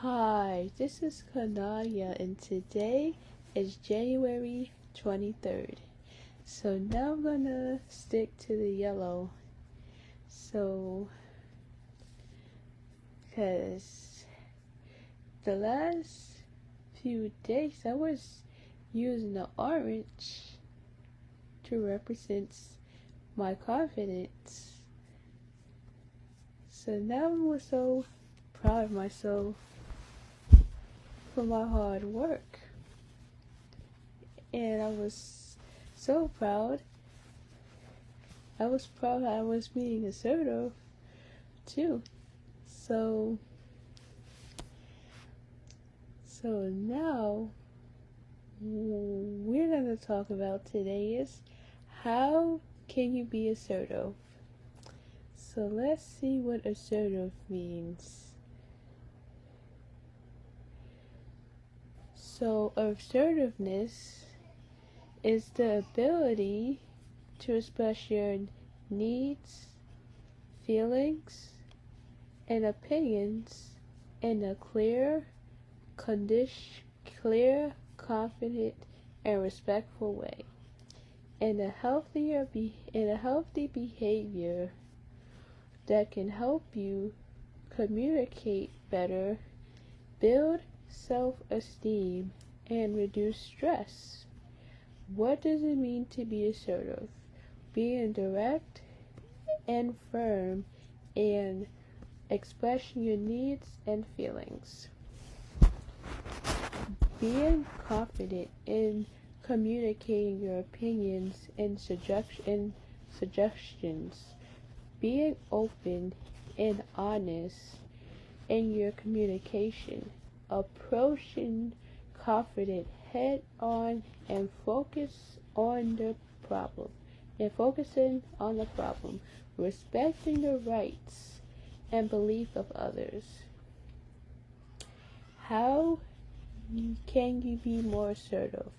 Hi, this is Kanaya, and today is January 23rd. So now I'm gonna stick to the yellow. Because the last few days I was using the orange to represent my confidence. So now I'm so proud of myself for my hard work. And I was so proud. I was proud I was being assertive too. So now we're going to talk about today is how can you be assertive? So let's see what assertive means. So assertiveness is the ability to express your needs, feelings, and opinions in a clear, confident, and respectful way. In a healthy behavior that can help you communicate better, build self-esteem, and reduce stress. What does it mean to be assertive? Being direct and firm and expressing your needs and feelings. Being confident in communicating your opinions and suggestions. Being open and honest in your communication. Approaching confident head on and focusing on the problem. Respecting the rights and belief of others. How can you be more assertive?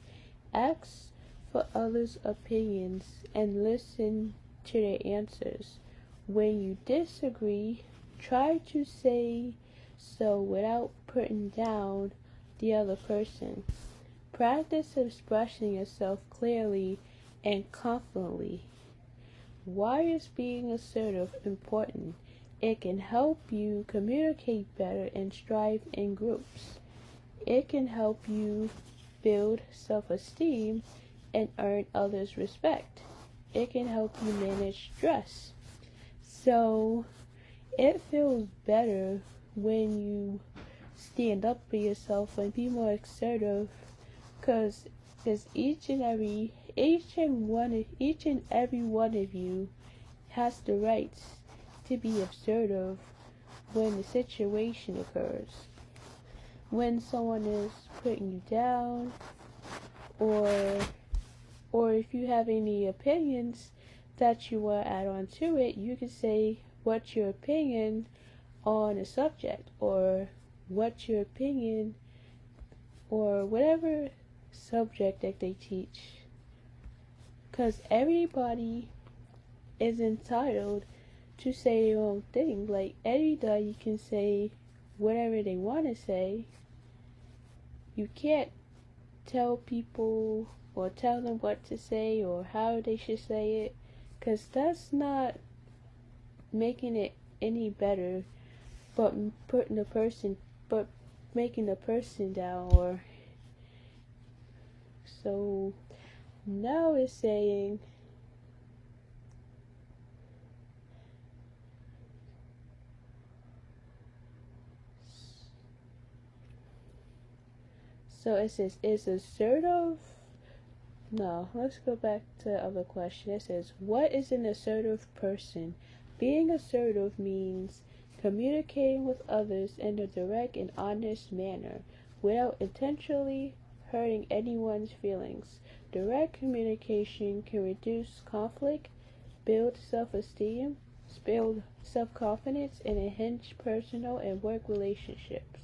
Ask for others' opinions and listen to their answers. When you disagree, try to say so without putting down the other person. Practice expressing yourself clearly and confidently. Why is being assertive important? It can help you communicate better and strive in groups. It can help you build self-esteem and earn others' respect. It can help you manage stress. So it feels better when you stand up for yourself and be more assertive, because each and every one of you has the right to be assertive when the situation occurs. When someone is putting you down, or if you have any opinions that you want to add on to it, you can say what's your opinion on a subject, or what's your opinion, or whatever subject that they teach. Because everybody is entitled to say their own thing. Like, everybody can say whatever they want to say. You can't tell people or tell them what to say or how they should say it, because that's not making it any better, but making the person down. Or so now it's saying it says, is assertive? No, let's go back to the other question. It says, what is an assertive person? Being assertive means communicating with others in a direct and honest manner without intentionally hurting anyone's feelings. Direct communication can reduce conflict, build self-esteem, build self-confidence, and enhance personal and work relationships.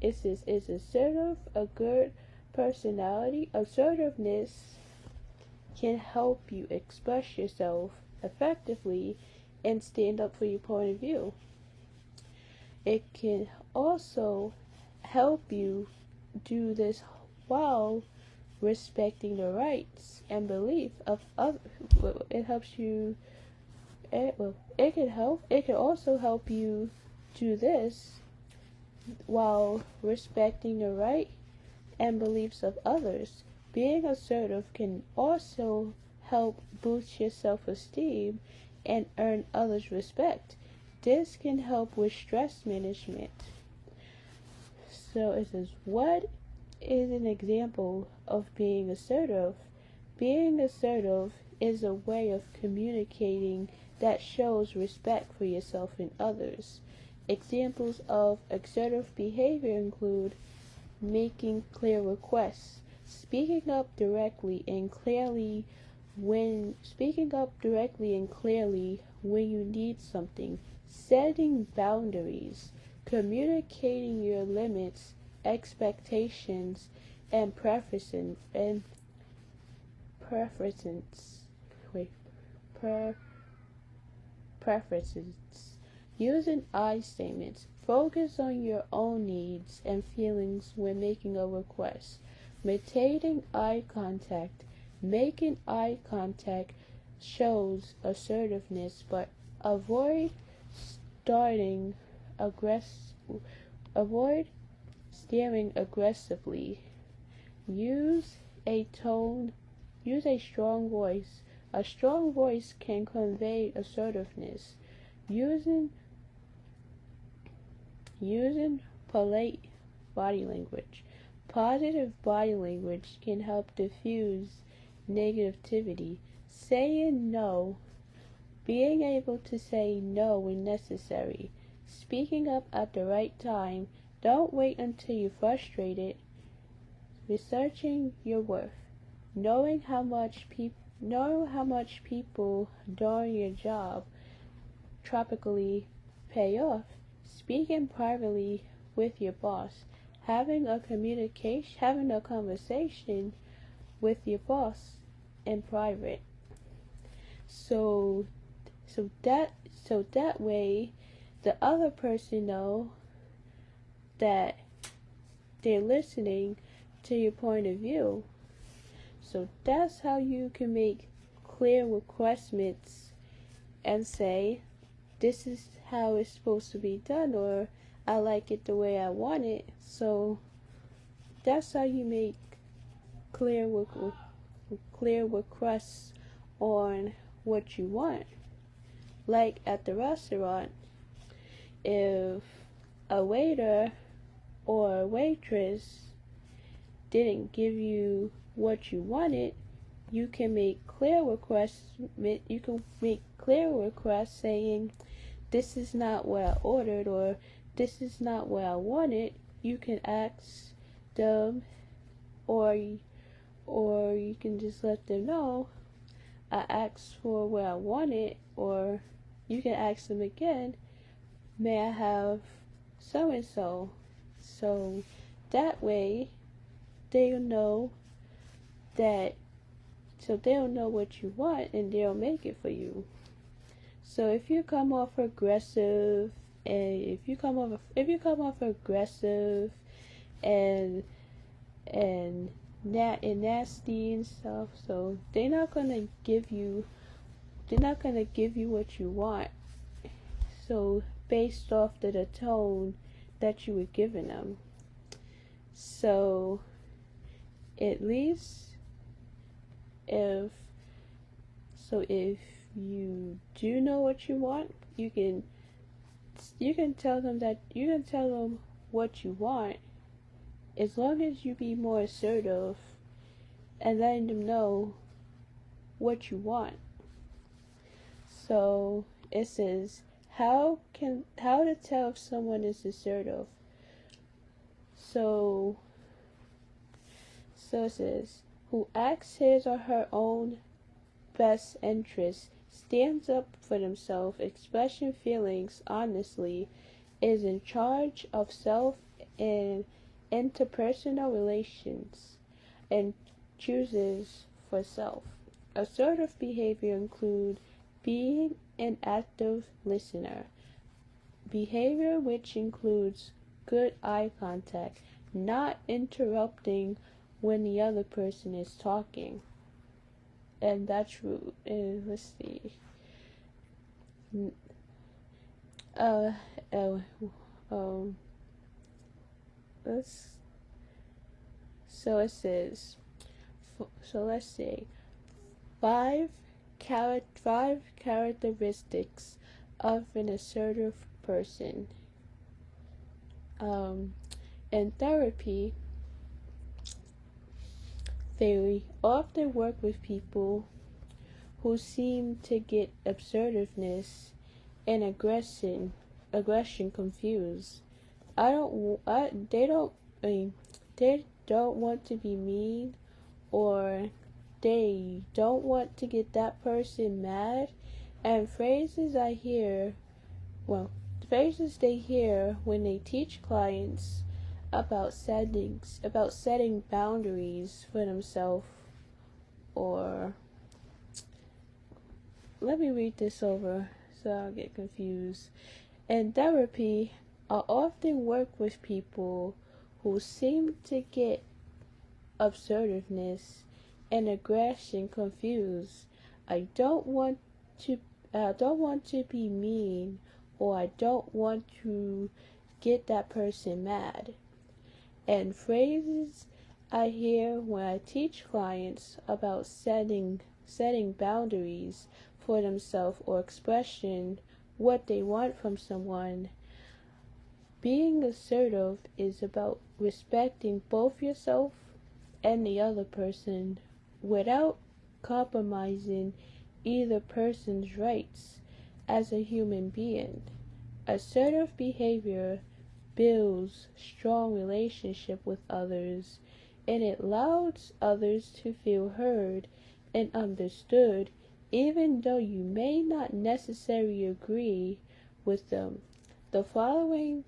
It says, is assertive a good personality? Assertiveness can help you express yourself effectively and stand up for your point of view. It can also help you do this while respecting the rights and belief of others. It helps you. It can help. It can also help you do this while respecting the right and beliefs of others. Being assertive can also help boost your self-esteem and earn others' respect. This can help with stress management. So it says, what is an example of being assertive? Being assertive is a way of communicating that shows respect for yourself and others. Examples of assertive behavior include making clear requests, speaking up directly and clearly when you need something, setting boundaries, communicating your limits, expectations, and preferences. Using I statements. Focus on your own needs and feelings when making a request. Maintaining eye contact. Making eye contact shows assertiveness, but avoid staring aggressively. Use a strong voice. A strong voice can convey assertiveness. Using polite body language. Positive body language can help diffuse negativity. Saying no. Being able to say no when necessary. Speaking up at the right time. Don't wait until you're frustrated. Researching your worth. Knowing how much people doing your job tropically pay off. Speaking privately with your boss. Having a conversation with your boss in private. So that way the other person know that they're listening to your point of view. So that's how you can make clear requirements and say, this is how it's supposed to be done, or I like it the way I want it. So that's how you make clear requests on what you want. Like at the restaurant, if a waiter or a waitress didn't give you what you wanted, you can make clear requests. You can make clear requests saying, this is not what I ordered, or this is not what I wanted. You can ask them, or you can just let them know, I asked for what I wanted. Or you can ask them again, may I have so and so? So that way they'll know what you want, and they'll make it for you. So if you come off aggressive and nasty and stuff, so they're not gonna give you what you want. So based off the tone that you were giving them. So at least if you do know what you want, you can tell them what you want, as long as you be more assertive and letting them know what you want. So it says, how to tell if someone is assertive. So it says, who acts his or her own best interest, stands up for themselves, expressing feelings honestly, is in charge of self and interpersonal relations, and chooses for self. Assertive behavior include being an active listener. Behavior which includes good eye contact, not interrupting when the other person is talking. And that's rude. And let's see. Uh, uh, um, let's. So it says. So let's say five characteristics of an assertive person. In therapy, they often work with people who seem to get assertiveness and aggression confused. They don't. They don't want to be mean, or they don't want to get that person mad. And phrases they hear when they teach clients about setting boundaries for themselves, or let me read this over so I don't get confused. In therapy, I often work with people who seem to get assertiveness and aggression confused. I don't want to be mean, or I don't want to get that person mad. And phrases I hear when I teach clients about setting boundaries for themselves, or expression what they want from someone. Being assertive is about respecting both yourself and the other person without compromising either person's rights as a human being. Assertive behavior builds strong relationship with others, and it allows others to feel heard and understood, even though you may not necessarily agree with them. The following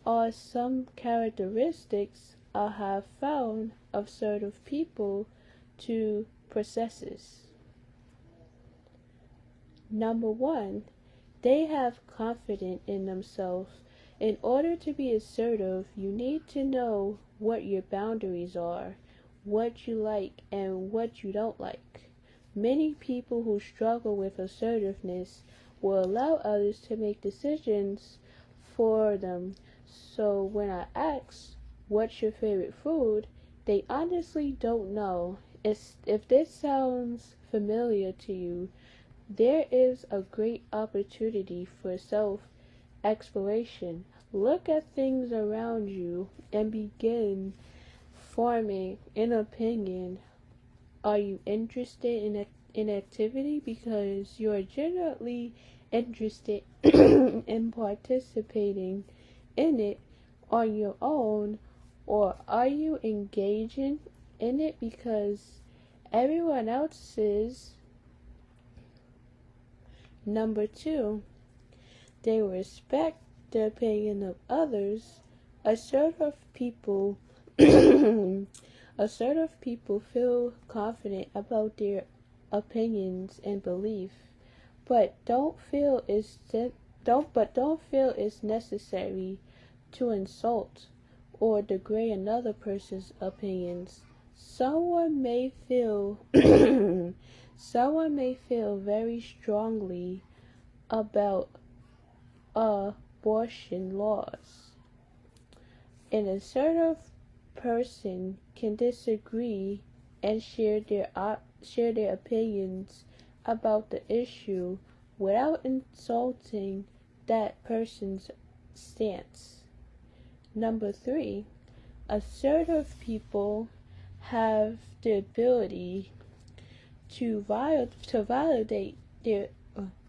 are some characteristics I have found assertive people to possess. Number 1, they have confidence in themselves. In order to be assertive, you need to know what your boundaries are, what you like and what you don't like. Many people who struggle with assertiveness will allow others to make decisions for them. So when I ask, what's your favorite food, they honestly don't know. If this sounds familiar to you, there is a great opportunity for self-exploration. Look at things around you and begin forming an opinion. Are you interested in activity because you are genuinely interested in participating in it on your own, or are you engaging in it because everyone else is? Number 2, they respect the opinion of others. Assertive people feel confident about their opinions and belief, but don't feel it's necessary to insult or degrade another person's opinions. Someone may feel very strongly about abortion laws. An assertive person can disagree and share their opinions about the issue without insulting that person's stance. Number 3, assertive people have the ability to validate their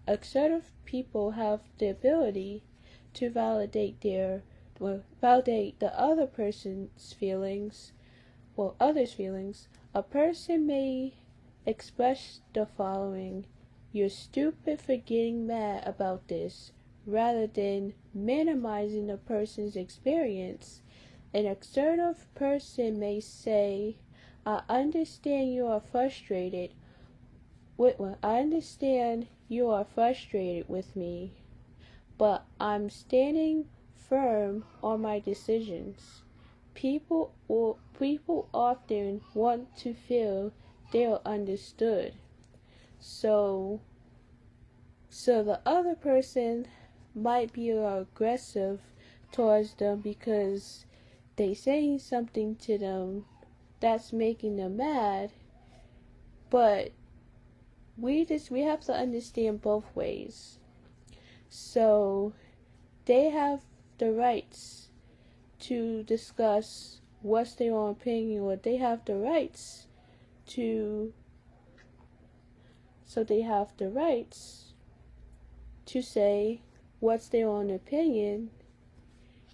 assertive people have the ability to validate the other person's feelings, others' feelings. A person may express the following: "You're stupid for getting mad about this," rather than minimizing the person's experience. An assertive person may say, I understand you are frustrated with me, but I'm standing firm on my decisions. People often want to feel they are understood. So the other person might be aggressive towards them because they saying something to them that's making them mad. But we have to understand both ways. So they have the rights to discuss what's their own opinion, or they have the rights to say what's their own opinion,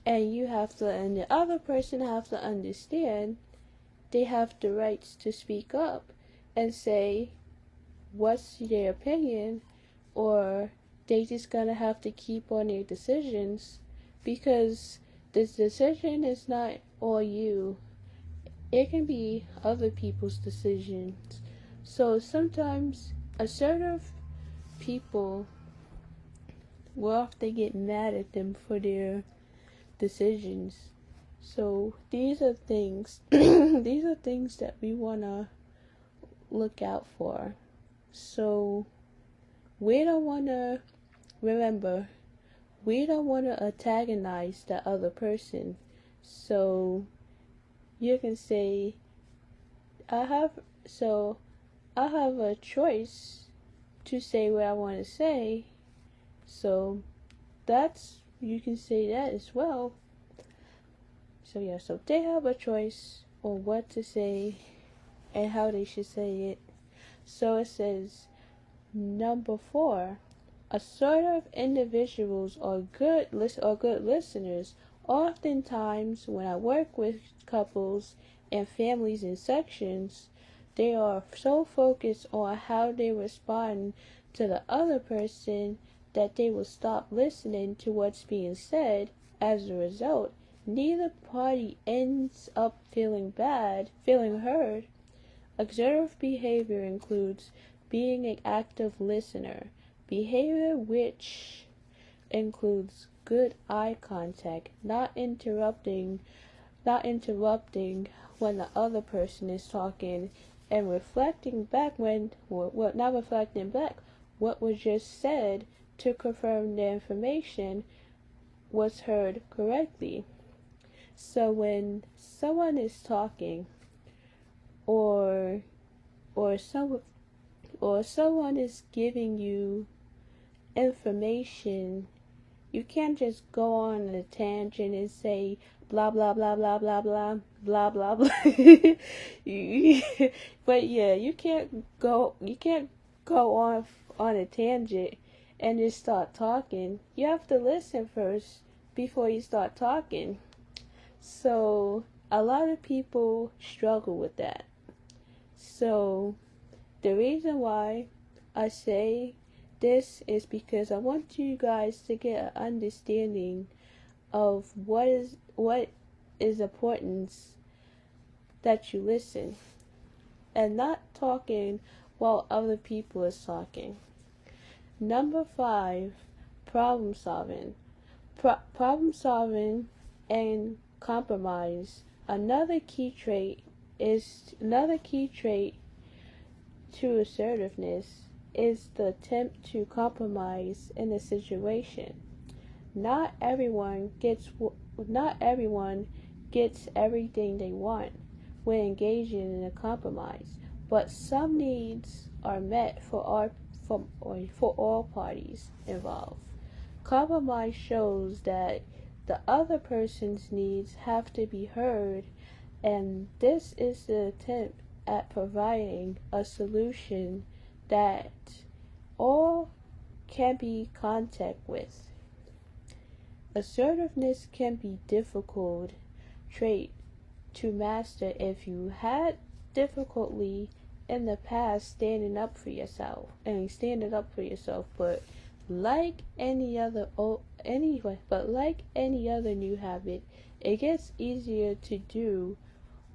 and the other person have to understand they have the rights to speak up and say what's their opinion, or they just gonna have to keep on their decisions, because this decision is not all you. It can be other people's decisions. So sometimes assertive people will often get mad at them for their decisions. So these are things that we wanna look out for. So we don't wanna antagonize the other person. So you can say, I have a choice to say what I want to say. So you can say that as well. So they have a choice on what to say and how they should say it. So it says, number 4, assertive individuals are good listeners. Oftentimes, when I work with couples and families in sections, they are so focused on how they respond to the other person that they will stop listening to what's being said. As a result, neither party ends up feeling heard. Assertive behavior includes being an active listener, behavior which includes good eye contact, not interrupting when the other person is talking, and reflecting back what was just said to confirm the information was heard correctly. So when someone is talking, or someone is giving you information, you can't just go on a tangent and say blah blah blah blah blah blah blah blah blah. But yeah, you can't go off on a tangent and just start talking. You have to listen first before you start talking. So a lot of people struggle with that. So the reason why I say this is because I want you guys to get an understanding of what is importance that you listen and not talking while other people is talking. Number 5, problem solving. Problem solving and compromise. Another key trait to assertiveness is the attempt to compromise in a situation. Not everyone gets everything they want when engaging in a compromise, but some needs are met for all parties involved. Compromise shows that the other person's needs have to be heard, and this is the attempt at providing a solution that all can be contact with. Assertiveness can be difficult trait to master if you had difficulty in the past standing up for yourself. But like any other new habit, it gets easier to do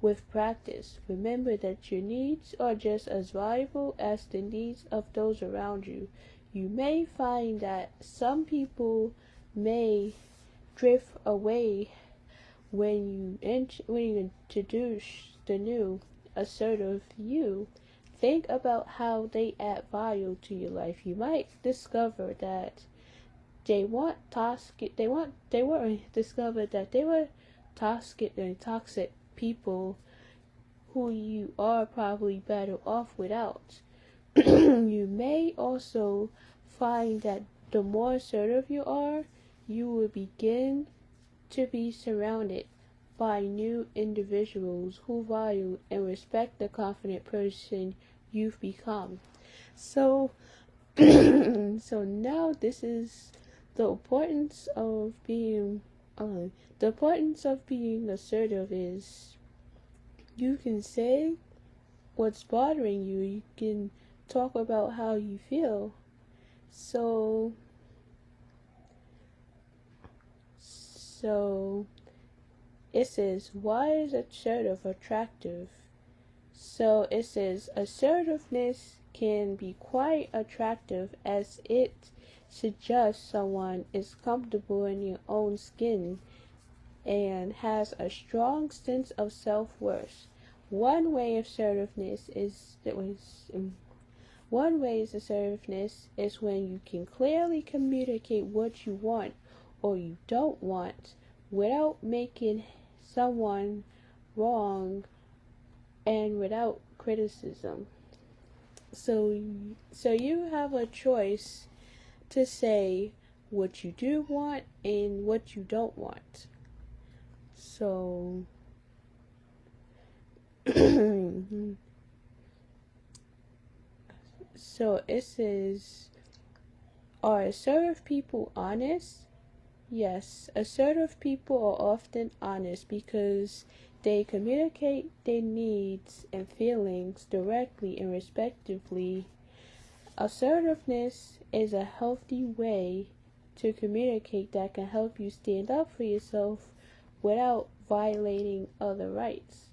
with practice. Remember that your needs are just as valuable as the needs of those around you. You may find that some people may drift away when you introduce the new assertive you. Think about how they add value to your life. You might discover that they were discovered that they were toxic people who you are probably better off without. You may also find that the more assertive you are, you will begin to be surrounded by new individuals who value and respect the confident person you've become. So, so now this is the importance of being. The importance of being assertive is you can say what's bothering you. You can talk about how you feel. So it says, why is assertive attractive? So it says, assertiveness can be quite attractive as it suggests someone is comfortable in your own skin and has a strong sense of self-worth. One way assertiveness is when you can clearly communicate what you want or you don't want without making someone wrong and without criticism. So you have a choice to say what you do want and what you don't want. So so it says, are assertive people honest? Yes, assertive people are often honest because they communicate their needs and feelings directly and respectively. Assertiveness is a healthy way to communicate that can help you stand up for yourself without violating other rights.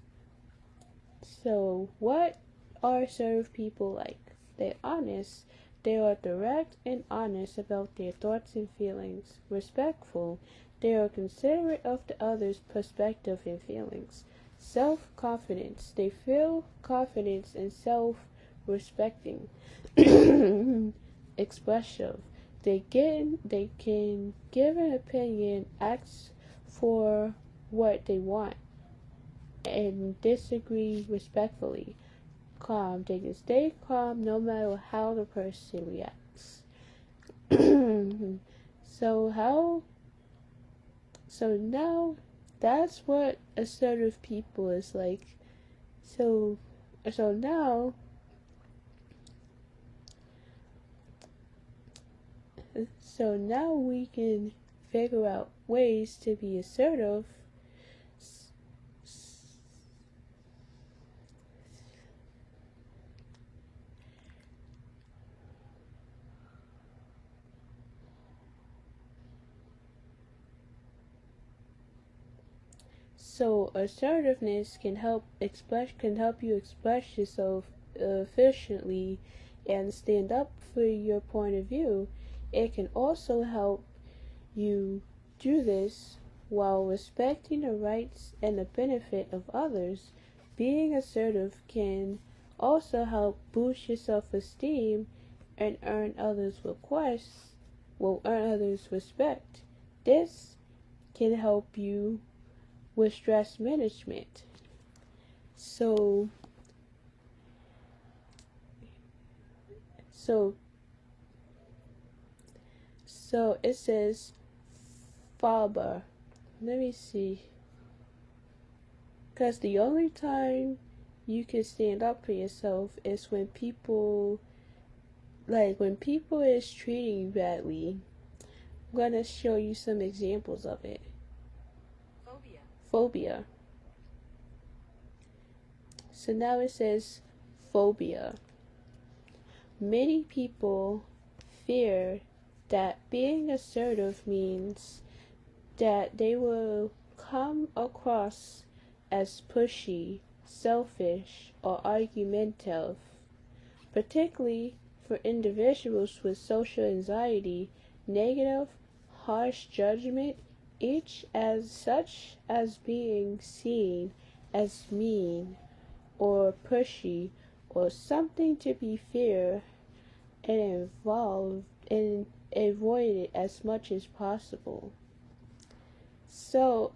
So, what are assertive people like? They're honest. They are direct and honest about their thoughts and feelings. Respectful. They are considerate of the other's perspective and feelings. Self-confidence. They feel confidence and self-respecting. Expressive. They can give an opinion, ask for what they want, and disagree respectfully. Calm. They can stay calm no matter how the person reacts. So now that's what assertive people is like. So now we can figure out ways to be assertive. So assertiveness can help you express yourself efficiently and stand up for your point of view. It can also help you do this while respecting the rights and the benefit of others. Being assertive can also help boost your self-esteem and earn others' respect. This can help you with stress management. So it says Faber. Let me see. Because the only time you can stand up for yourself is when people is treating you badly. I'm gonna show you some examples of it. Phobia. So now it says phobia. Many people fear that being assertive means that they will come across as pushy, selfish, or argumentative, particularly for individuals with social anxiety. Negative, harsh judgment, each as such as being seen as mean or pushy or something to be feared and involved and avoided as much as possible. So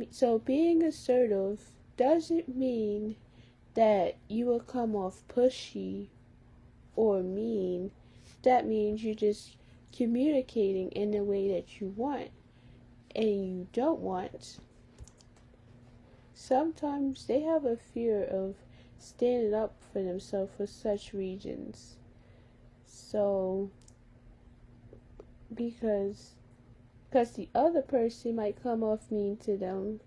so being assertive doesn't mean that you will come off pushy or mean. That means you're just communicating in the way that you want and you don't want. Sometimes they have a fear of standing up for themselves for such reasons. So, because the other person might come off mean to them,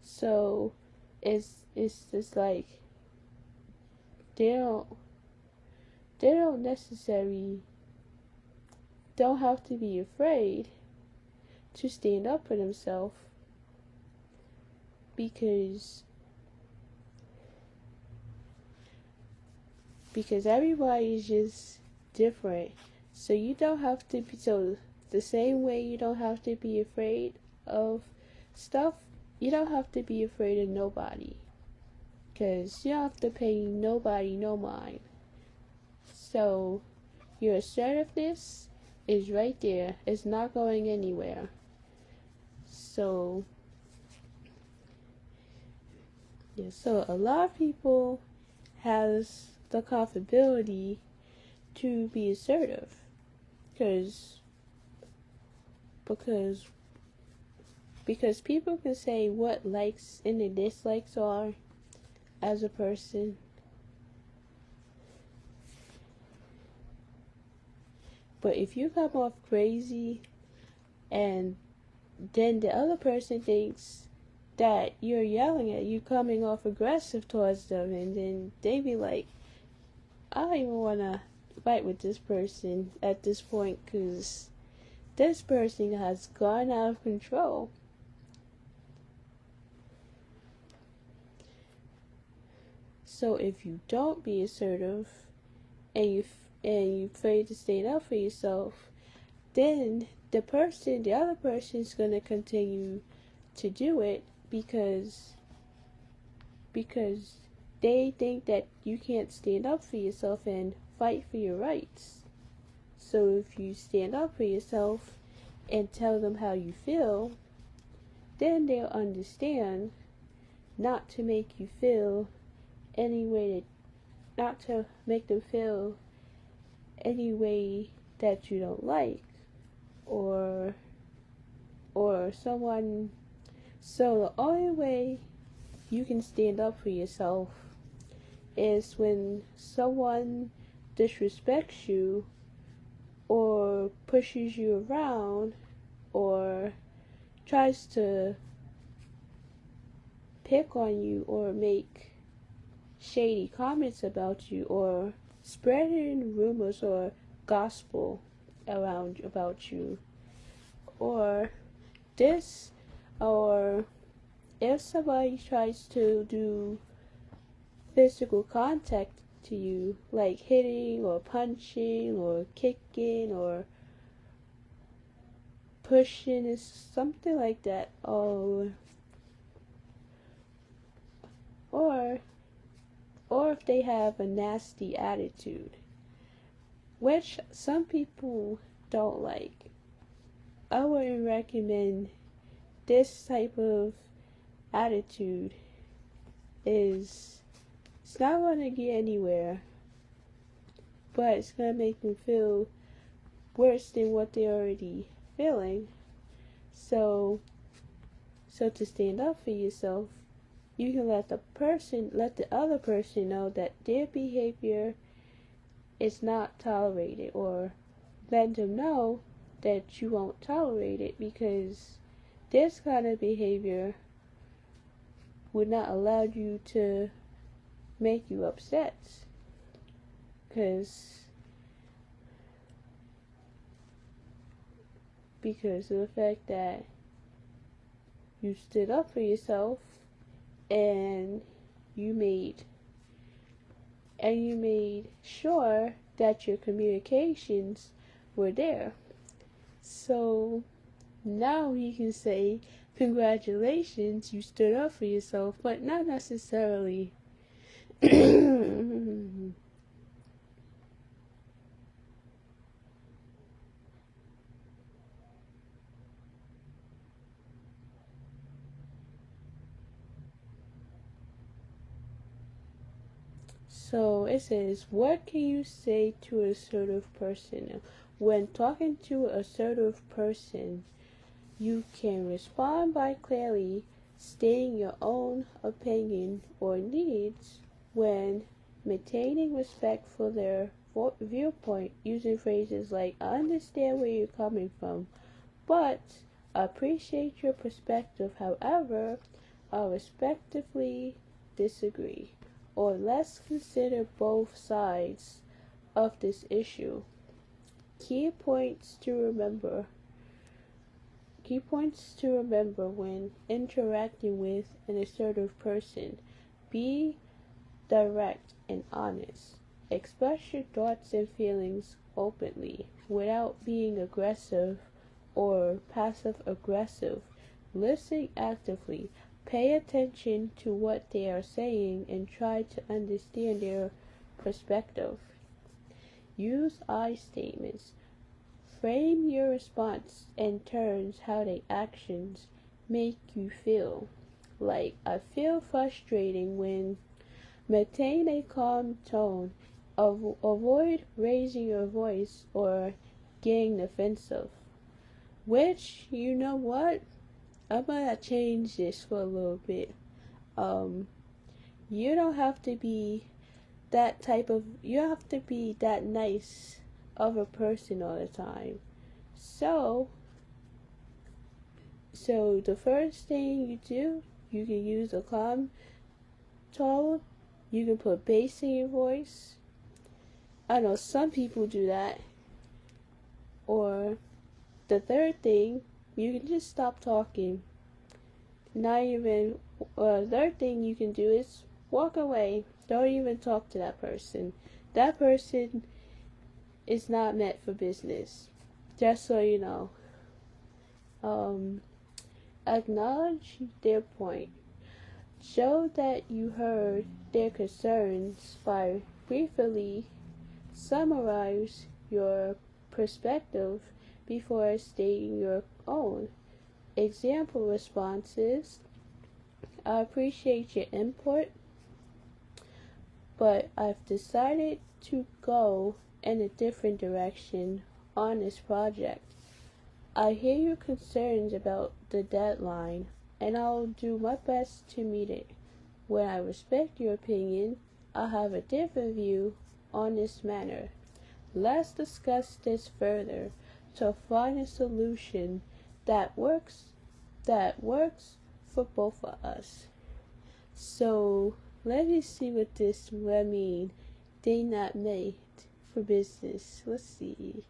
so it's just like they don't necessarily don't have to be afraid to stand up for themselves because everybody's just different. So you don't have to be the same way you don't have to be afraid of stuff, you don't have to be afraid of nobody. Because you don't have to pay nobody no mind. So your assertiveness is right there. It's not going anywhere. So yeah, so a lot of people has the comfortability to be assertive because people can say what likes and the dislikes are as a person. But if you come off crazy and then the other person thinks that you're yelling at you, coming off aggressive towards them, and then they be like, I don't even want to fight with this person at this point because this person has gone out of control. So if you don't be assertive and you're afraid to stand up for yourself, then the other person is going to continue to do it because they think that you can't stand up for yourself and fight for your rights. So if you stand up for yourself and tell them how you feel, then they'll understand not to make you feel any way not to make them feel any way that you don't like or someone. So the only way you can stand up for yourself is when someone disrespects you or pushes you around or tries to pick on you or make shady comments about you or spreading rumors or gospel about you or if somebody tries to do physical contact to you, like hitting or punching or kicking or pushing, is something like that, or if they have a nasty attitude, which some people don't like, I wouldn't recommend this type of attitude. It's not going to get anywhere, but it's going to make them feel worse than what they're already feeling. So to stand up for yourself, you can let the other person know that their behavior is not tolerated, or let them know that you won't tolerate it because this kind of behavior would not allow you to make you upset because of the fact that you stood up for yourself and you made sure that your communications were there. So Now he can say, congratulations, you stood up for yourself, but not necessarily. So it says, what can you say to an assertive person? When talking to an assertive person, you can respond by clearly stating your own opinion or needs when maintaining respect for their viewpoint, using phrases like, I understand where you're coming from, but I appreciate your perspective. However, I respectfully disagree. Or let's consider both sides of this issue. Key points to remember. Key points to remember when interacting with an assertive person. Be direct and honest. Express your thoughts and feelings openly without being aggressive or passive aggressive. Listen actively. Pay attention to what they are saying and try to understand their perspective. Use I statements. Frame your response in terms how their actions make you feel. Like, I feel frustrating when. Maintain a calm tone. Avoid raising your voice or getting defensive. Which, you know what? I'm gonna change this for a little bit. You don't have to be you don't have to be that nice of a person all the time. So the first thing you do, you can use a calm tone. You can put bass in your voice. I know some people do that. Or the third thing, you can just stop talking. Not even. The third thing you can do is walk away. Don't even talk to that person. That person is not meant for business. Just so you know. Acknowledge their point. Show that you heard their concerns by briefly summarize your perspective before stating your own. Example responses: I appreciate your input, but I've decided to go in a different direction on this project. I hear your concerns about the deadline, and I'll do my best to meet it. When I respect your opinion, I have a different view on this matter. Let's discuss this further to find a solution that works for both of us. So let me see what this will mean. They not made for business. Let's see.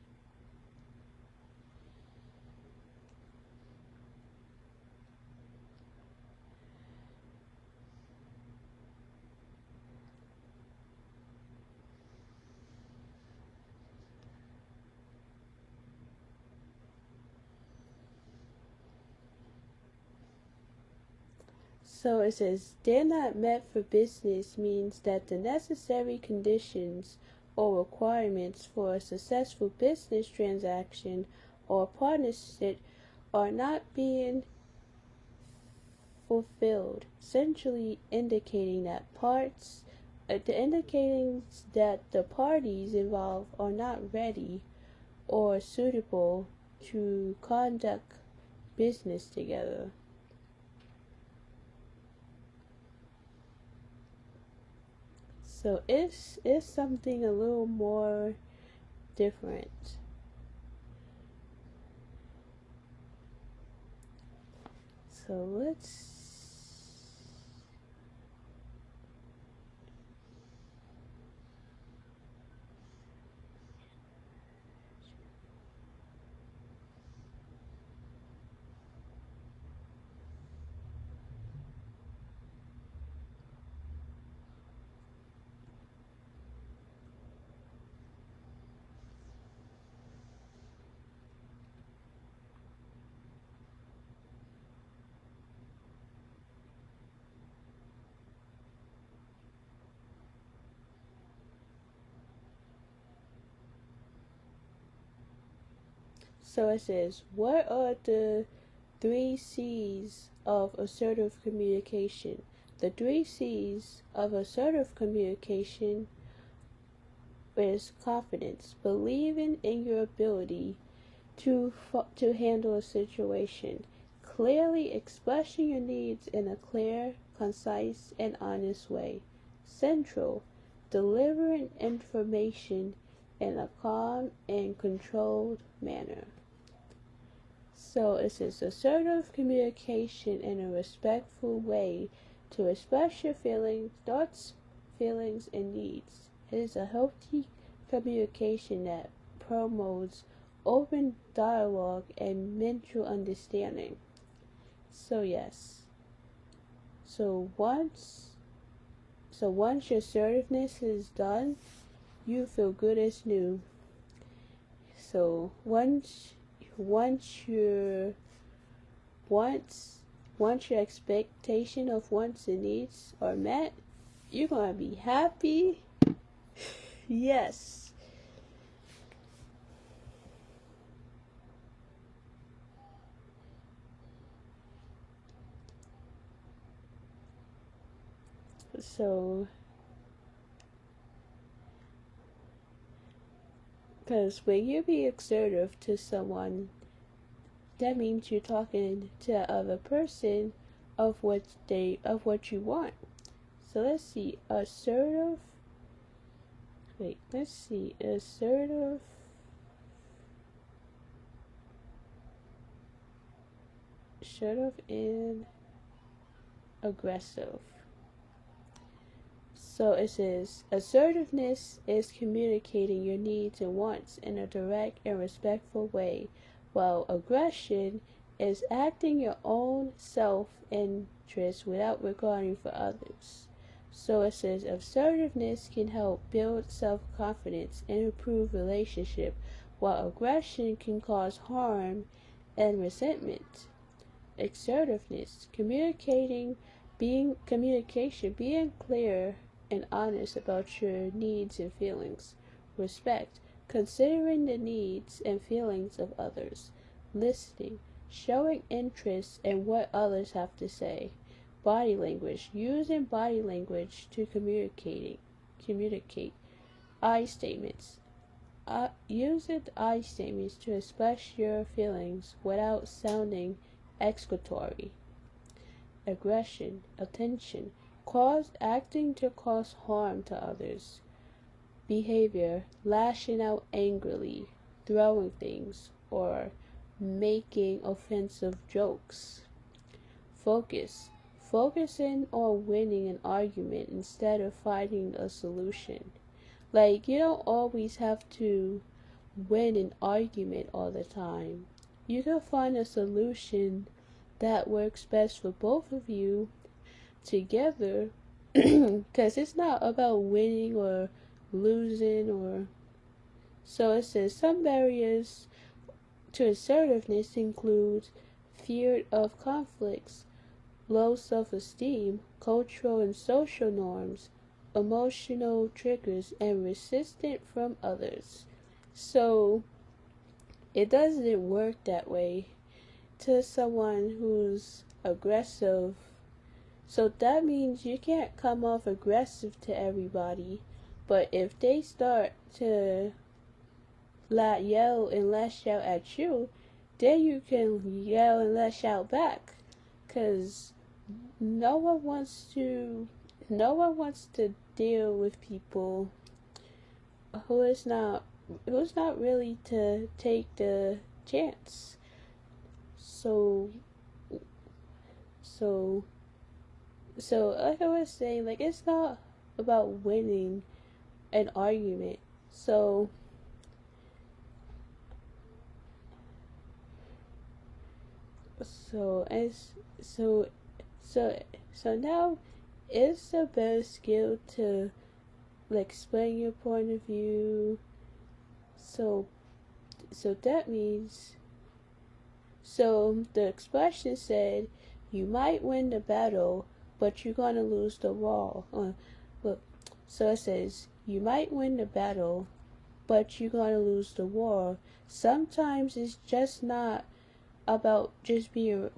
So it says, they're not meant for business means that the necessary conditions or requirements for a successful business transaction or partnership are not being fulfilled, essentially indicating that the parties involved are not ready or suitable to conduct business together. So it's something a little more different. So let's. So it says, what are the 3 C's of assertive communication? The 3 C's of assertive communication is confidence, believing in your ability to handle a situation, clearly expressing your needs in a clear, concise, and honest way. Central, delivering information in a calm and controlled manner. So it says assertive communication in a respectful way to express your feelings, thoughts, feelings, and needs. It is a healthy communication that promotes open dialogue and mutual understanding. So yes. So once your assertiveness is done, you feel good as new. So once your expectation of wants and needs are met, you're gonna be happy. Yes. So, because when you be assertive to someone, that means you're talking to the other person of what you want. So let's see, assertive and aggressive. So it says, assertiveness is communicating your needs and wants in a direct and respectful way, while aggression is acting your own self-interest without regarding for others. So it says, assertiveness can help build self-confidence and improve relationship, while aggression can cause harm and resentment. Assertiveness, being clear and honest about your needs and feelings. Respect, considering the needs and feelings of others. Listening, showing interest in what others have to say. Body language, using body language to communicate. I statements, using I statements to express your feelings without sounding exclamatory. Aggression, attention, acting to cause harm to others. Behavior, lashing out angrily, throwing things, or making offensive jokes. Focus, focusing on winning an argument instead of finding a solution. Like, you don't always have to win an argument all the time. You can find a solution that works best for both of you together, because it's not about winning or losing. So it says some barriers to assertiveness include fear of conflicts, low self-esteem, cultural and social norms, emotional triggers, and resistance from others. So it doesn't work that way to someone who's aggressive. So that means you can't come off aggressive to everybody. But if they start to yell and lash out at you, then you can yell and lash out back. Because no one wants to deal with people who's not really to take the chance. So like I was saying, like, it's not about winning an argument. So now it's a better skill to, like, explain your point of view. So that means, so the expression said, you might win the battle, but you're gonna lose the war. Look, so it says, you might win the battle, but you're going to lose the war. Sometimes it's just not about just being,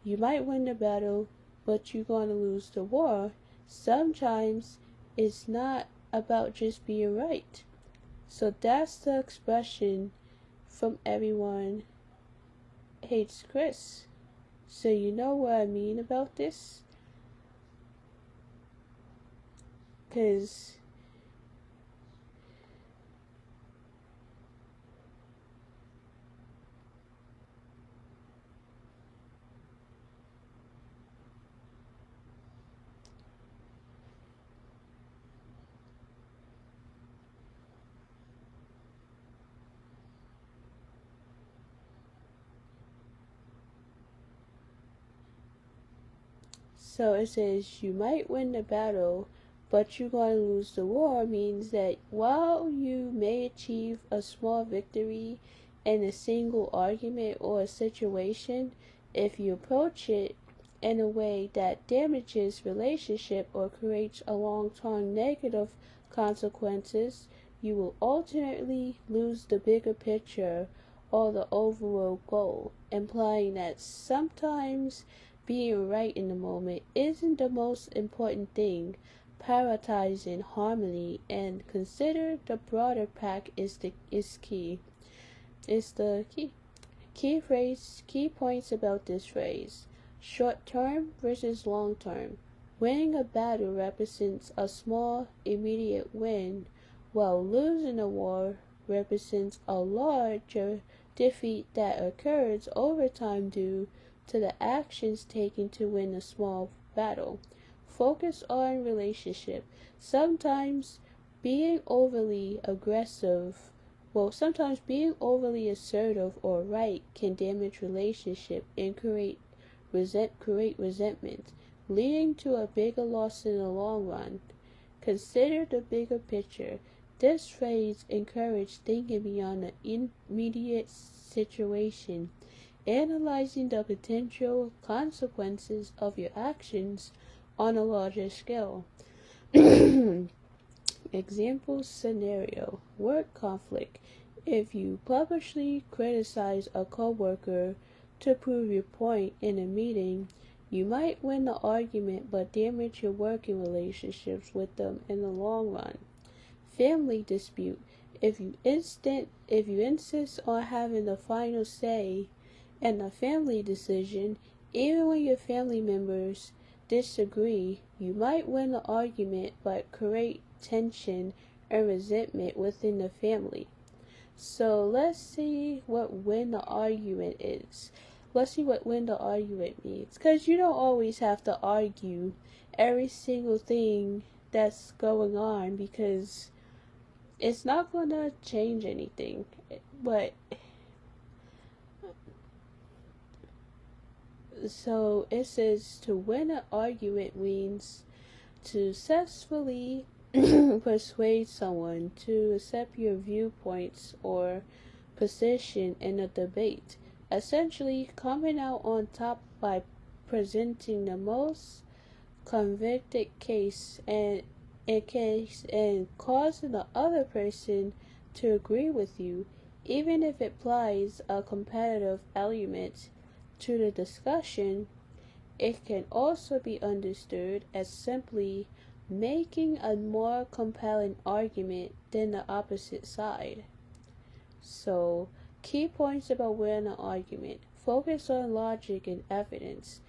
you might win the battle, but you're going to lose the war. Sometimes it's not about just being right. So that's the expression from Everyone Hates Chris. So you know what I mean about this? Because so it says you might win the battle, but you're going to lose the war means that while you may achieve a small victory in a single argument or a situation, if you approach it in a way that damages relationship or creates a long-term negative consequences, you will ultimately lose the bigger picture or the overall goal, implying that sometimes being right in the moment isn't the most important thing. Prioritizing harmony and consider the broader pack is key. Is the key. Key points about this phrase. Short term versus long term. Winning a battle represents a small, immediate win, while losing a war represents a larger defeat that occurs over time due to the actions taken to win a small battle. Focus on relationship. Sometimes being overly aggressive sometimes being overly assertive or right can damage relationship and create resentment, leading to a bigger loss in the long run. Consider the bigger picture. This phrase encourages thinking beyond the immediate situation, analyzing the potential consequences of your actions on a larger scale. Example scenario: work conflict. If you publicly criticize a coworker to prove your point in a meeting, you might win the argument but damage your working relationships with them in the long run. Family dispute. If you insist on having the final say in a family decision, even when your family members disagree, you might win the argument but create tension and resentment within the family. So let's see what win the argument is. Let's see what win the argument means. Because you don't always have to argue every single thing that's going on, because it's not going to change anything. But so it says to win an argument means to successfully persuade someone to accept your viewpoints or position in a debate, essentially coming out on top by presenting the most convicted case and causing the other person to agree with you, even if it applies a competitive element to the discussion. It can also be understood as simply making a more compelling argument than the opposite side. So, key points about winning an argument. Focus on logic and evidence.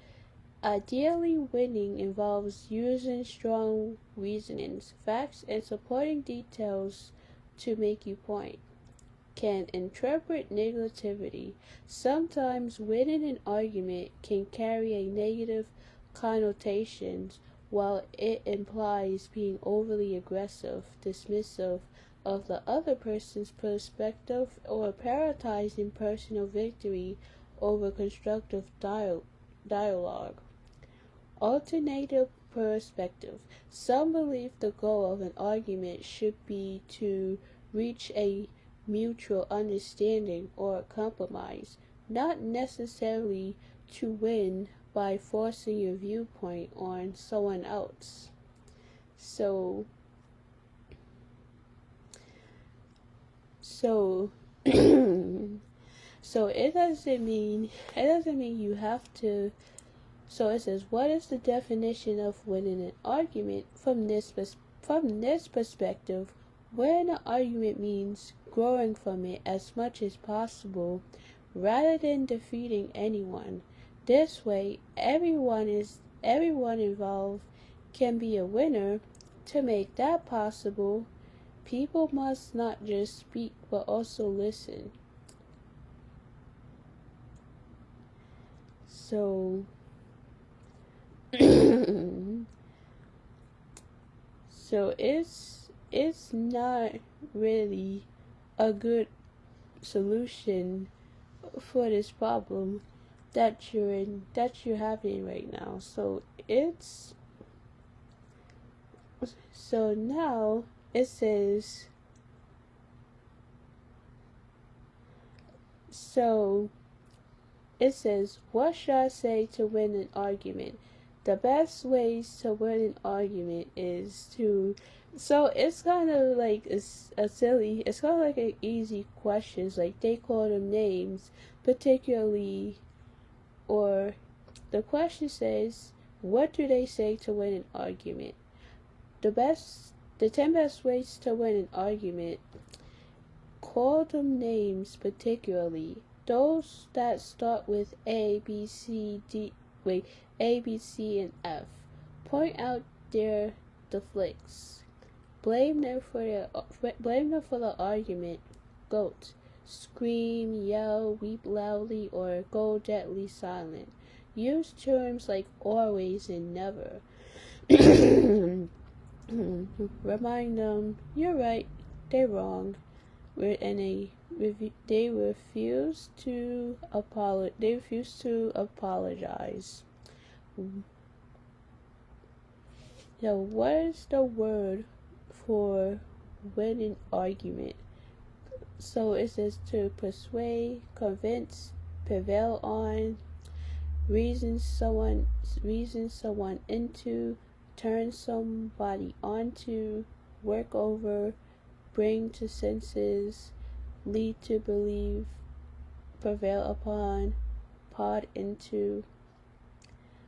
Ideally, winning involves using strong reasonings, facts, and supporting details to make your point. Can interpret negativity. Sometimes winning an argument can carry a negative connotation, while it implies being overly aggressive, dismissive of the other person's perspective, or prioritizing personal victory over constructive dialogue. Alternative perspective. Some believe the goal of an argument should be to reach a mutual understanding or compromise, not necessarily to win by forcing your viewpoint on someone else. So So so it doesn't mean you have to. So it says, what is the definition of winning an argument from this perspective? Winning an argument means growing from it as much as possible rather than defeating anyone. This way, everyone involved can be a winner. To make that possible, people must not just speak but also listen. So so it's not really a good solution for this problem that you're having right now. So now it says, what should I say to win an argument? The best ways to win an argument is to. So it's kind of like it's kind of like an easy questions. Like they call them names, particularly, or the question says, what do they say to win an argument? The 10 best ways to win an argument. Call them names, particularly those that start with A, B, C, and F. Point out their deflects. Blame them for the argument. Goat. Scream, yell, weep loudly, or go deadly silent. Use terms like always and never. Remind them, you're right, they're wrong. They refuse to apologize. Now, what is the word for win an argument? So it says to persuade, convince, prevail on, reason someone into, turn somebody onto, work over, bring to senses, lead to believe, prevail upon, pod into.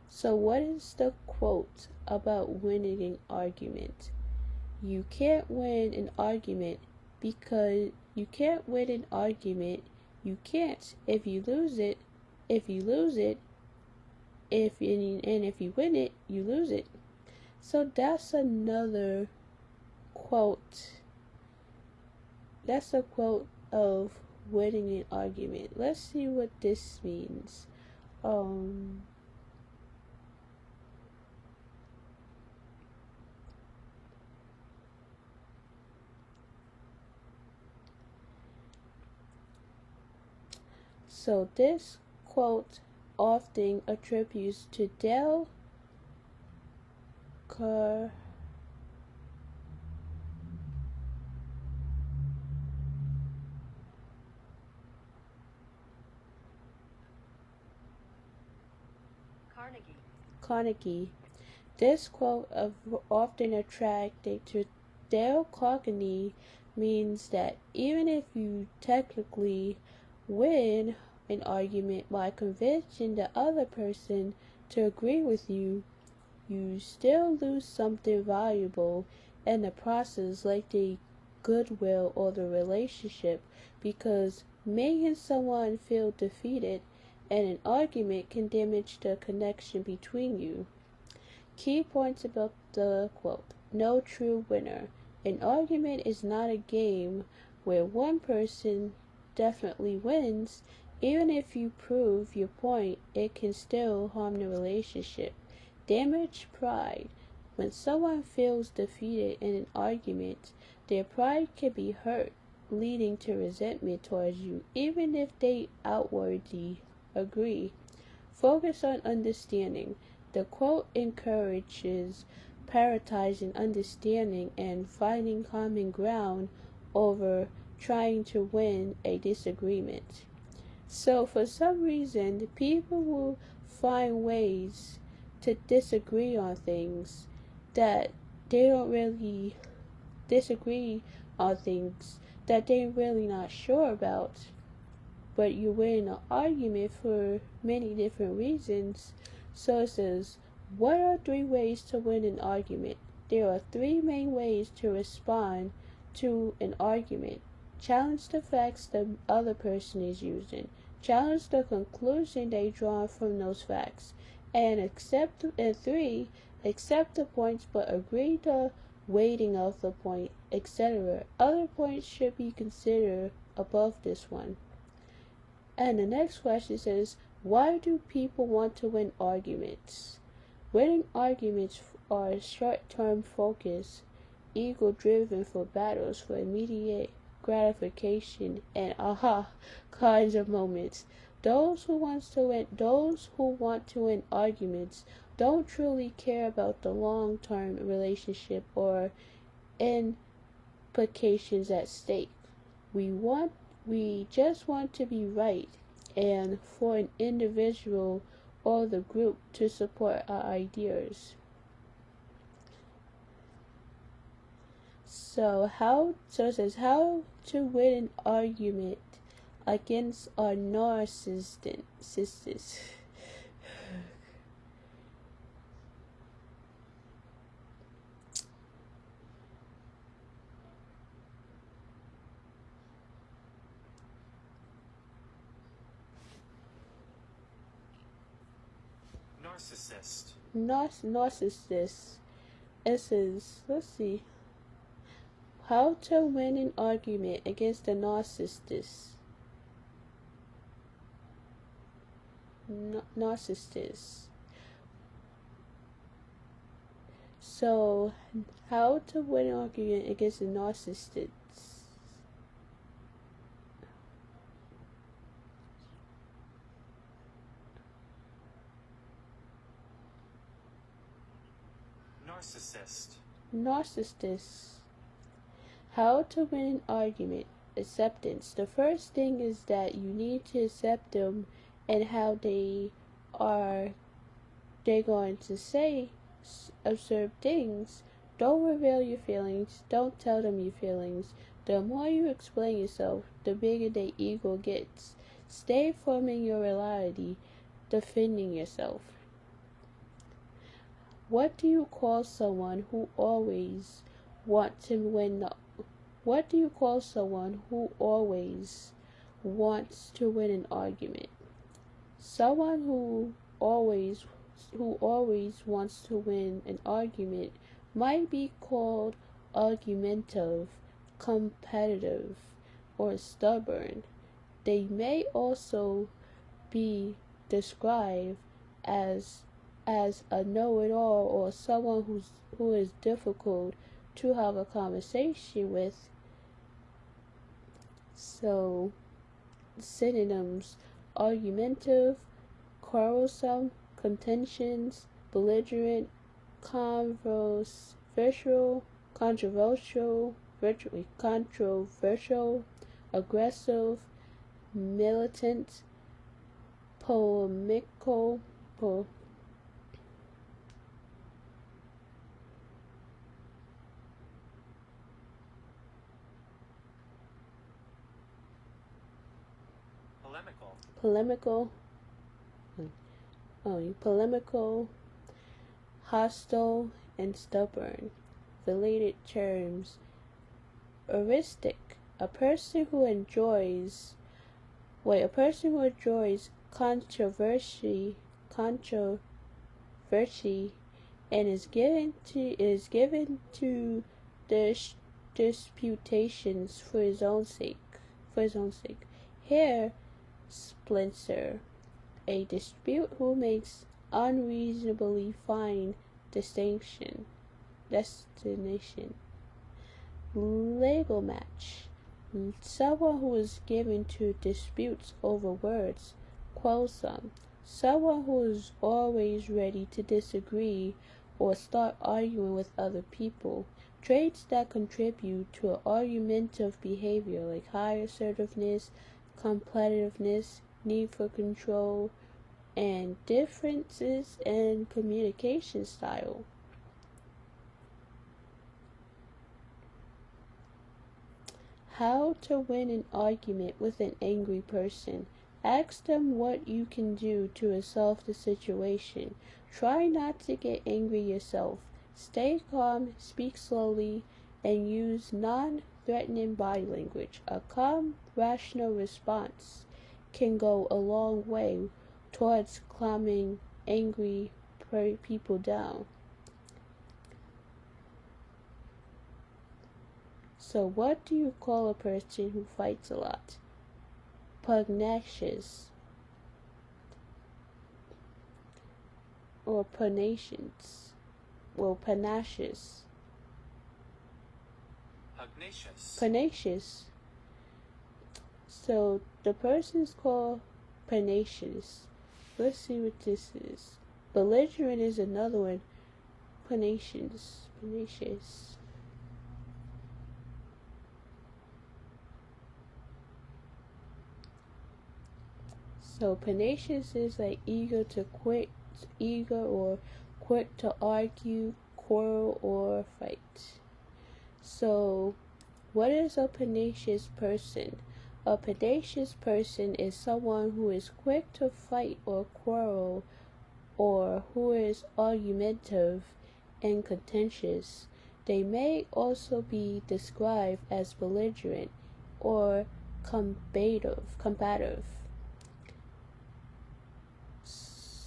So what is the quote about winning an argument? You can't win an argument because you can't win an argument. You can't. If you lose it, if you win it, you lose it. So that's another quote. That's a quote of winning an argument. Let's see what this means. So this quote often attributes to Dale Carnegie. This quote often attributed to Dale Carnegie means that even if you technically win an argument by convincing the other person to agree with you, you still lose something valuable in the process, like the goodwill or the relationship, because making someone feel defeated in an argument can damage the connection between you. Key points about the quote. No true winner. An argument is not a game where one person definitely wins. Even if you prove your point, it can still harm the relationship. Damage pride. When someone feels defeated in an argument, their pride can be hurt, leading to resentment towards you, even if they outwardly agree. Focus on understanding. The quote encourages prioritizing understanding and finding common ground over trying to win a disagreement. So for some reason, people will find ways to disagree on things that they don't really disagree on things that they're really not sure about, but you win an argument for many different reasons. So it says, what are 3 ways to win an argument? There are 3 main ways to respond to an argument. Challenge the facts the other person is using. Challenge the conclusion they draw from those facts. And 3, accept the points but agree the weighting of the point, etc. Other points should be considered above this one. And the next question says, why do people want to win arguments? Winning arguments are short-term focused, ego-driven for battles for immediate gratification and aha kinds of moments. Those who want to win arguments don't truly care about the long-term relationship or implications at stake. We just want to be right and for an individual or the group to support our ideas. So it says how to win an argument against our narcissist. Narcissist. It says, let's see. How to win an argument against a narcissist. Narcissist. So, how to win an argument against a narcissist. Narcissist. How to win an argument. Acceptance. The first thing is that you need to accept them and how they're going to say absurd things. Don't reveal your feelings. Don't tell them your feelings. The more you explain yourself, the bigger their ego gets. Stay forming your reality, defending yourself. What do you call someone who always wants to win What do you call someone who always wants to win an argument? Someone who always wants to win an argument might be called argumentative, competitive, or stubborn. They may also be described as a know-it-all or someone who is difficult to have a conversation with. So, synonyms: argumentative, quarrelsome, contentious, belligerent, controversial, aggressive, militant, polemical, polemical, hostile, and stubborn. Related terms: heuristic, a person who enjoys controversy, and is given to disputations for his own sake. Hair splinter, a dispute who makes unreasonably fine destination. Legal match, someone who is given to disputes over words. Quarrelsome, someone who is always ready to disagree or start arguing with other people. Traits that contribute to an argumentative behavior like high assertiveness, competitiveness, need for control, and differences in communication style. How to win an argument with an angry person. Ask them what you can do to resolve the situation. Try not to get angry yourself. Stay calm, speak slowly, and use non-threatening body language. A calm, rational response can go a long way towards calming angry people down. So what do you call a person who fights a lot? Pugnacious or panacious. Well, panacious. Pugnacious. So the person's called pugnacious. Let's see what this is. Belligerent is another one. Pugnacious. So pugnacious is like eager or quick to argue, quarrel, or fight. So what is a pugnacious person? A pugnacious person is someone who is quick to fight or quarrel, or who is argumentative and contentious. They may also be described as belligerent or combative.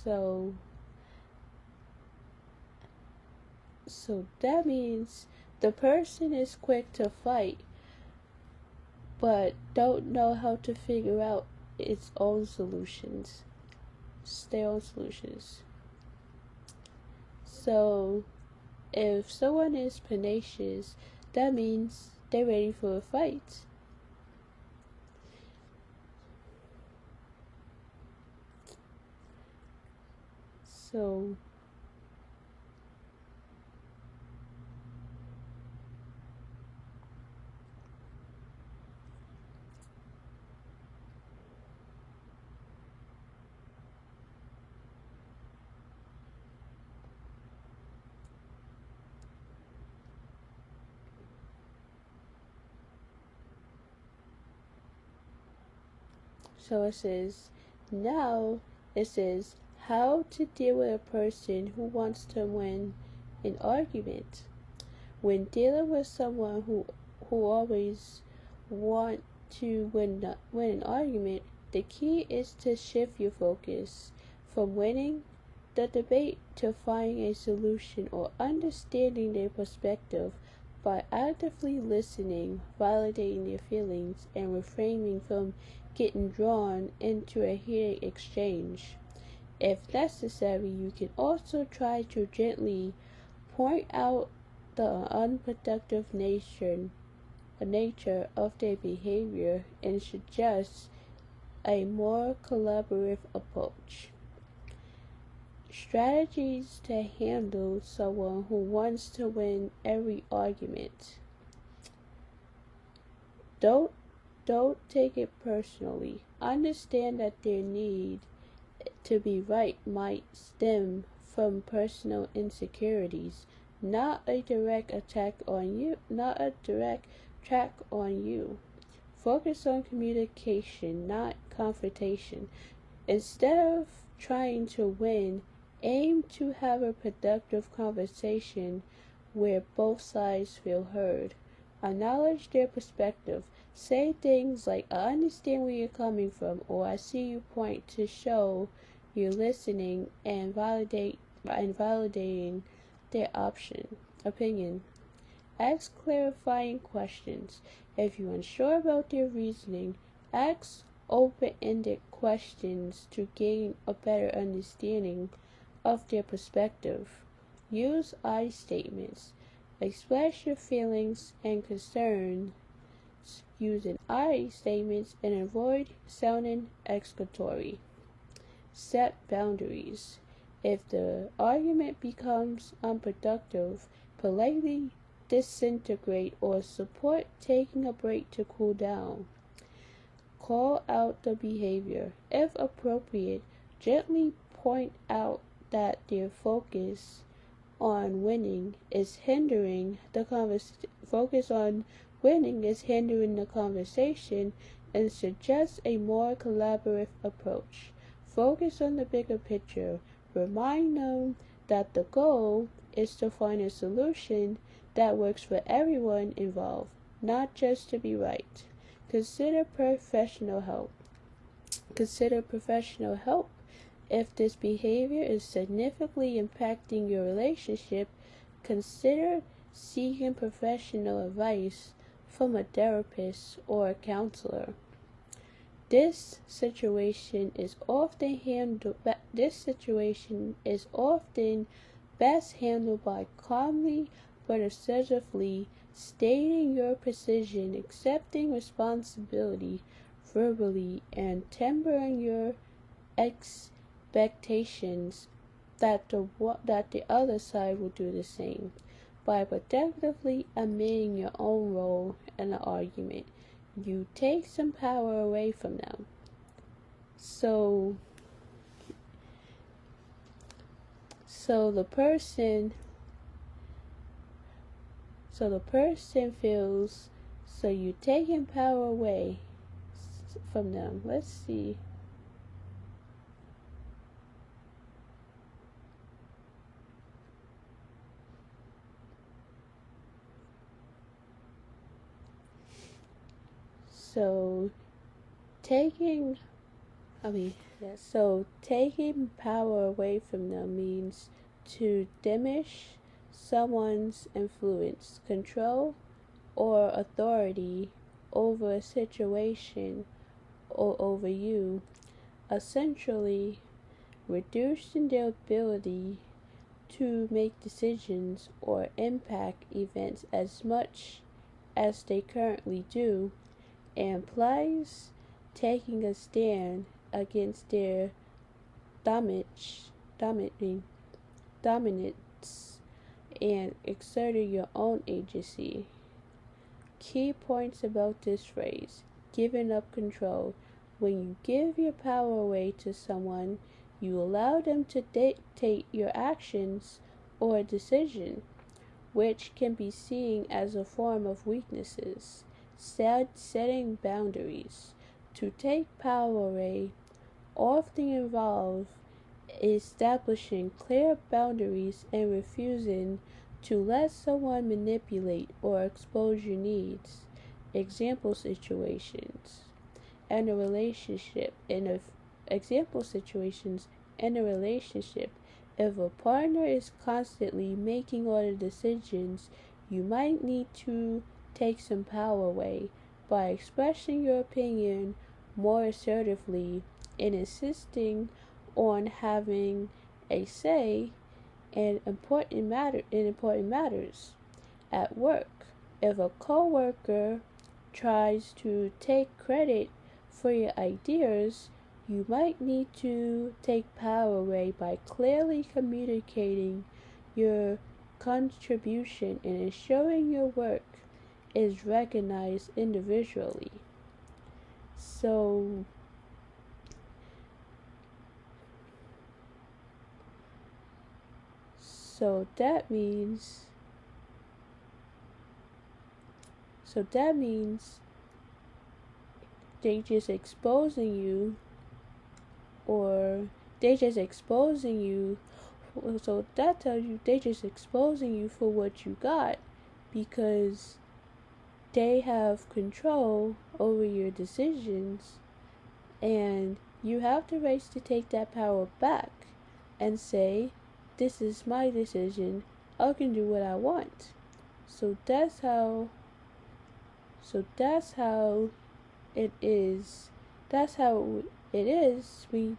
So that means the person is quick to fight, but don't know how to figure out its own solutions. So if someone is pugnacious, that means they're ready for a fight. So it says how to deal with a person who wants to win an argument. When dealing with someone who always want to win an argument, the key is to shift your focus from winning the debate to finding a solution or understanding their perspective by actively listening, validating their feelings, and refraining from getting drawn into a heated exchange. If necessary, you can also try to gently point out the unproductive nature of their behavior and suggest a more collaborative approach. Strategies to handle someone who wants to win every argument. Don't take it personally. Understand that their need to be right might stem from personal insecurities, not a direct attack on you. Focus on communication, not confrontation. Instead of trying to win, aim to have a productive conversation where both sides feel heard. Acknowledge their perspective. Say things like, I understand where you're coming from, or I see your point, to show you're listening and validating their opinion. Ask clarifying questions. If you're unsure about their reasoning, ask open-ended questions to gain a better understanding of their perspective. Use I statements. Express your feelings and concerns using I statements and avoid sounding exclamatory. Set boundaries. If the argument becomes unproductive, politely disintegrate or support taking a break to cool down. Call out the behavior. If appropriate, gently point out that their focus on winning is hindering the Winning is handling the conversation and suggest a more collaborative approach. Focus on the bigger picture. Remind them that the goal is to find a solution that works for everyone involved, not just to be right. Consider professional help. Consider professional help. If this behavior is significantly impacting your relationship, consider seeking professional advice from a therapist or a counselor. This situation is often best handled by calmly but assertively stating your position, accepting responsibility verbally, and tempering your expectations that the other side will do the same. By productively admitting your own role in the argument, you take some power away from them. So the person feels, so you taking power away from them. Let's see. So taking power away from them means to diminish someone's influence, control, or authority over a situation or over you, essentially reducing their ability to make decisions or impact events as much as they currently do, implies taking a stand against their dominance and exerting your own agency. Key points about this phrase: giving up control. When you give your power away to someone, you allow them to dictate your actions or decision, which can be seen as a form of weaknesses. Setting boundaries. To take power away often involves establishing clear boundaries and refusing to let someone manipulate or expose your needs. Example situations in a relationship. If a partner is constantly making all the decisions, you might need to take some power away by expressing your opinion more assertively and insisting on having a say in important matters. At work, if a coworker tries to take credit for your ideas, you might need to take power away by clearly communicating your contribution and ensuring your work is recognized individually. So that means they just exposing you so that tells you they just exposing you for what you got, because they have control over your decisions, and you have the right to take that power back and say, this is my decision, I can do what I want. So that's how it is. That's how it is when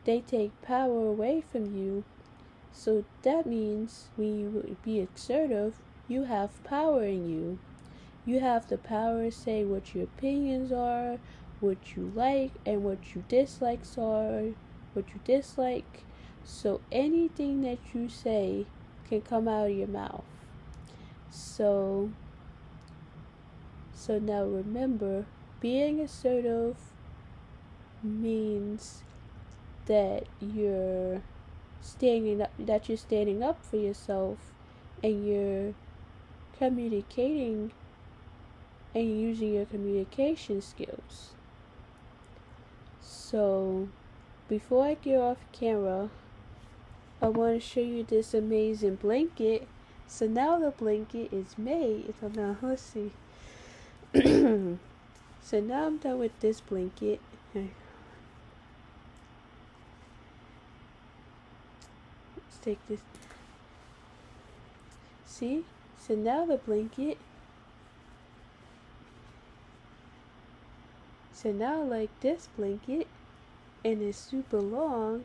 they take power away from you. So that means when you be assertive, you have power in you. You have the power to say what your opinions are, what you like, and what you dislikes are, what you dislike. So anything that you say can come out of your mouth. So now remember, being assertive means that you're standing up for yourself, and you're communicating and using your communication skills. So before I get off camera, I want to show you this amazing blanket. So now the blanket is made. So now let's see. So now I'm done with this blanket. Let's take this. See? So now the blanket. So now like this blanket, and it's super long.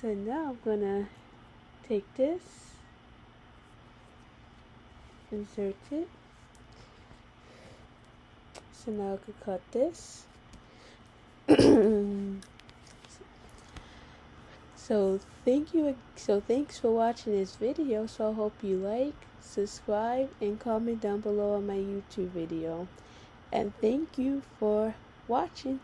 So now I'm gonna take this, insert it. So now I could cut this. So thanks for watching this video. So I hope you like, subscribe, and comment down below on my YouTube video. And thank you for watching.